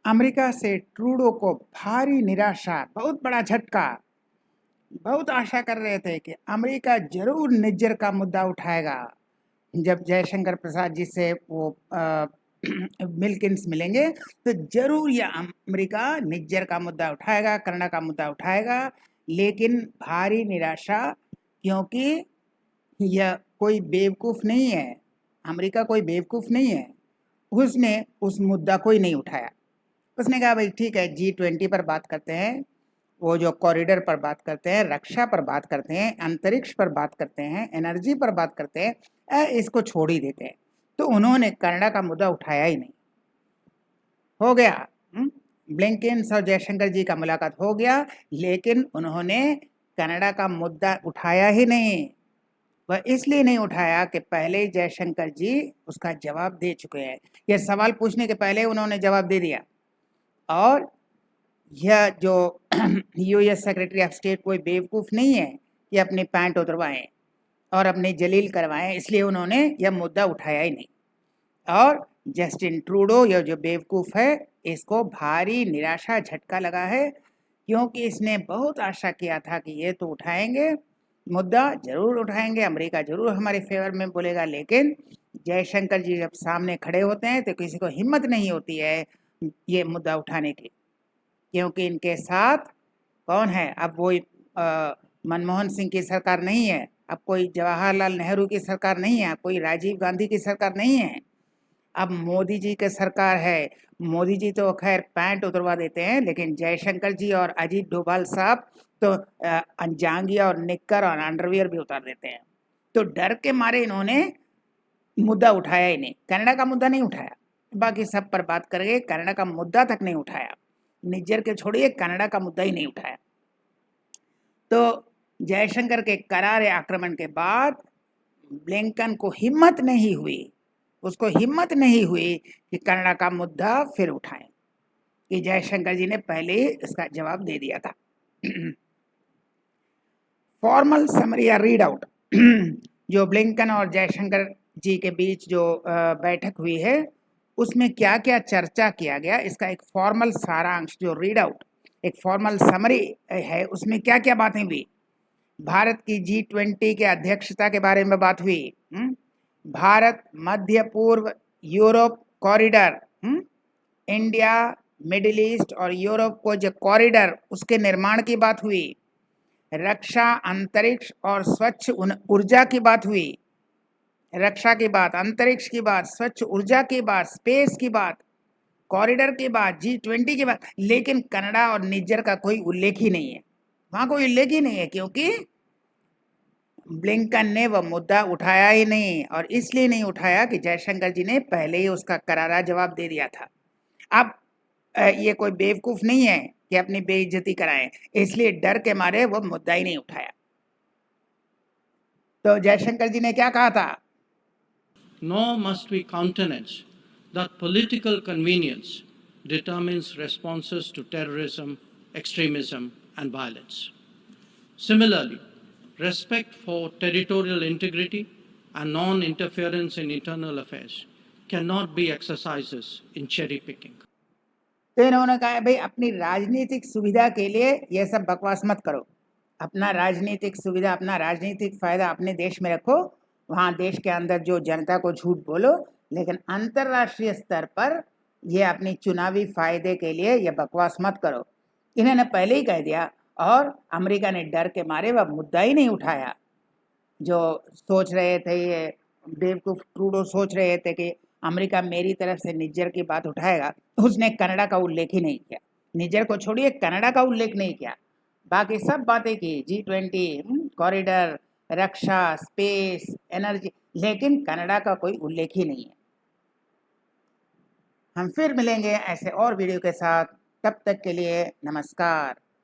America से Trudeau को भारी निराशा, बहुत बड़ा झटका। बहुत आशा कर रहे थे कि अमेरिका जरूर निज्जर का मुद्दा उठाएगा। जब जयशंकर प्रसाद जी से वो मिल्किंस मिलेंगे तो जरूर ये अमेरिका निज्जर का मुद्दा उठाएगा, कनाडा का मुद्दा उठाएगा। लेकिन भारी निराशा, क्योंकि यह कोई बेवकूफ़ नहीं है, अमेरिका कोई बेवकूफ़ नहीं है। उसने उस मुद्दा को ही नहीं उठाया। उसने कहा भाई ठीक है, G20 पर बात करते हैं, वो जो कॉरिडोर पर बात करते हैं, रक्षा पर बात करते हैं, अंतरिक्ष पर बात करते हैं, एनर्जी पर बात करते हैं, इसको छोड़ ही देते हैं। तो उन्होंने कनाडा का मुद्दा उठाया ही नहीं। हो गया, ब्लिंकन और जयशंकर जी का मुलाकात हो गया, लेकिन उन्होंने कनाडा का मुद्दा उठाया ही नहीं। वह इसलिए नहीं उठाया कि पहले जयशंकर जी उसका जवाब दे चुके हैं। यह सवाल पूछने के पहले उन्होंने जवाब दे दिया। और यह जो यूएस सेक्रेटरी ऑफ स्टेट कोई बेवकूफ़ नहीं है कि अपनी पैंट उतरवाएं और अपने जलील करवाएं, इसलिए उन्होंने यह मुद्दा उठाया ही नहीं। और जस्टिन ट्रूडो, यह जो बेवकूफ़ है, इसको भारी निराशा झटका लगा है, क्योंकि इसने बहुत आशा किया था कि ये तो उठाएंगे, मुद्दा जरूर उठाएंगे, अमेरिका जरूर हमारे फेवर में बोलेगा। लेकिन जयशंकर जी जब सामने खड़े होते हैं तो किसी को हिम्मत नहीं होती है ये मुद्दा उठाने की, क्योंकि इनके साथ कौन है? अब वो मनमोहन सिंह की सरकार नहीं है, अब कोई जवाहरलाल नेहरू की सरकार नहीं है, कोई राजीव गांधी की सरकार नहीं है, अब मोदी जी की सरकार है। मोदी जी तो खैर पैंट उतरवा देते हैं, लेकिन जयशंकर जी और अजीत डोभाल साहब तो अंजांगिया और निक्कर और अंडरवियर भी उतार देते हैं। तो डर के मारे इन्होंने मुद्दा उठाया ही नहीं, कनाडा का मुद्दा नहीं उठाया। बाकी सब पर बात करेंगे, कनाडा का मुद्दा तक नहीं उठाया। निज्जर के छोड़िए, कनाडा का मुद्दा ही नहीं उठाया। तो जयशंकर के करारे आक्रमण के बाद ब्लिंकन को हिम्मत नहीं हुई, उसको हिम्मत नहीं हुई कि कनाडा का मुद्दा फिर उठाएं, कि जयशंकर जी ने पहले ही इसका जवाब दे दिया था। फॉर्मल समरी या रीड आउट जो ब्लिंकन और जयशंकर जी के बीच जो बैठक हुई है, उसमें क्या क्या चर्चा किया गया, इसका एक फॉर्मल सारांश जो रीड आउट, एक फॉर्मल समरी है, उसमें क्या क्या बातें हुई। भारत की G20 के अध्यक्षता के बारे में बात हुई। भारत, मध्य पूर्व, Europe corridor, India, middle east और यूरोप को जो कॉरिडोर, उसके निर्माण की बात हुई। रक्षा, अंतरिक्ष और स्वच्छ ऊर्जा की बात हुई। रक्षा की बात, अंतरिक्ष की बात, स्वच्छ ऊर्जा की बात, स्पेस की बात, कॉरिडोर की बात, G20 की बात। लेकिन कनाडा और निज्जर का कोई उल्लेख ही नहीं है, वहां कोई उल्लेख ही नहीं है, क्योंकि ब्लिंकन ने वह मुद्दा उठाया ही नहीं। और इसलिए नहीं उठाया कि जयशंकर जी ने पहले ही उसका करारा जवाब दे दिया था। अब ये कोई बेवकूफ नहीं है कि अपनी बेइज्जती कराएं, इसलिए डर के मारे वो मुद्दा ही नहीं उठाया। तो जयशंकर जी ने क्या कहा था? Nor must we countenance that political convenience determines responses to terrorism, extremism, and violence. Similarly, respect for territorial integrity and non-interference in internal affairs cannot be exercises in cherry picking. तो इन्होंने कहा भाई अपनी राजनीतिक सुविधा के लिए यह सब बकवास मत करो, अपना राजनीतिक सुविधा, अपना राजनीतिक फायदा अपने देश में रखो, वहाँ देश के अंदर जो जनता को झूठ बोलो, लेकिन अंतर्राष्ट्रीय स्तर पर ये अपनी चुनावी फायदे के लिए ये बकवास मत करो। इन्होंने पहले ही कह दिया, और अमेरिका ने डर के मारे वह मुद्दा ही नहीं उठाया। जो सोच रहे थे ये बेवकूफ ट्रूडो, सोच रहे थे कि अमेरिका मेरी तरफ से निज्जर की बात उठाएगा, उसने कनाडा का उल्लेख ही नहीं किया। निज्जर को छोड़िए, कनाडा का उल्लेख नहीं किया, बाकी सब बातें की, G20, कॉरिडोर, रक्षा, स्पेस, एनर्जी, लेकिन कनाडा का कोई उल्लेख ही नहीं है। हम फिर मिलेंगे ऐसे और वीडियो के साथ, तब तक के लिए नमस्कार।